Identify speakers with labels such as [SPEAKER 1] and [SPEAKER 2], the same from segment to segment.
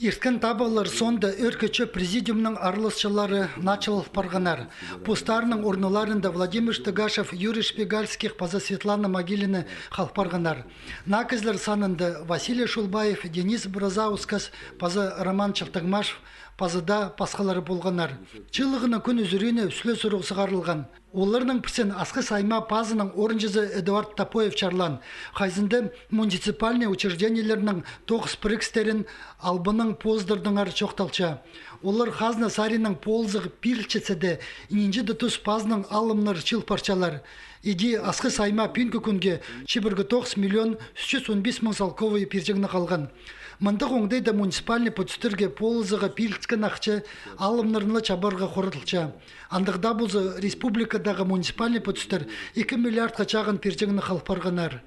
[SPEAKER 1] Иркен табылыр сонда өркөчө президиумның арлысчылары начал парганар. Пустарның урнуларында Владимир Штыгашев, Юрий Шпигальских, паза Светлана Могилина халпарганар. Накызлар санында Василий Шулбаев, Денис Бразаускас, паза Роман Чалтагмашев, пазада пасқалары болғанар. Чылығына күн үзіріне үслі сұрық сығарылған. Оларның пірсен асқы сайма пазының орынжызы Эдуард Топоев чарлан. Қайзында муниципальный учреждениелерінің тоғыз прикстерін албының поздырдыңар чоқталча. Олар Хазна Саринның ползығы пирчетседе, ининжі тұс пазының алымнар чыл парчалар. Иди асқы сайма пинкі күнге 9 миллион 315 мың салковый пирчегіні қалған. Мындық оңдайда муниципальный подстырге ползыға пилчкен ақчы алымнарынла чабарға қорытылча. Андығда бұзы республикадағы муниципальный подстыр 2 миллиардқа чағын пирчегіні қалпарғанар.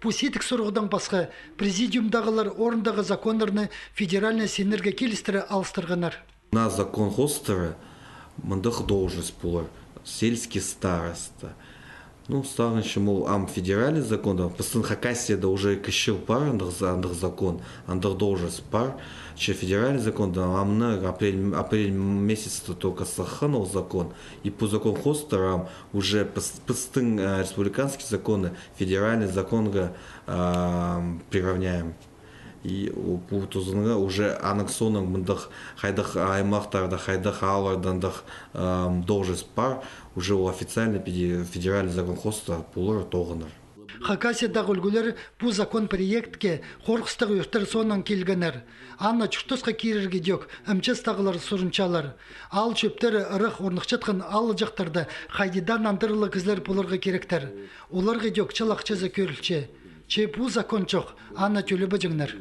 [SPEAKER 1] Пуситік сұрғыдан басқа президиумдағылар орындағы законларны федеральный сенерге келістірі алыстырғанар.
[SPEAKER 2] На закон хостера мындық должность бұлар, сельский староста. Старыншы мол федеральный закон, пыстын Хакасия да уже кішіл пар андық закон, андық должность пар, че федеральный закон да амны апрель месяцта только саханул закон, и по закон хостера уже пыстын республиканский законы, федеральный закон приравняем. И уже аннексонның мындық хайдық аймақтарда, хайдық алардандық должность пар, уже официально федеральный закон хоста пулар тоғыныр.
[SPEAKER 1] Хакасиядағы үлгілер бұл закон проектке қорқыстығы өштір сонан келгенер. Анна чүктосқа керерге дек, әмчестағылар сұрынчалар. Ал чөптері ұрық орнықчатқын алы жақтарды қайдидан андырылы кізлер бұлырға керектер. Оларға дек чылақчызы көрілче. Че бұл закон жоқ, Анна төлі бөжіңнер.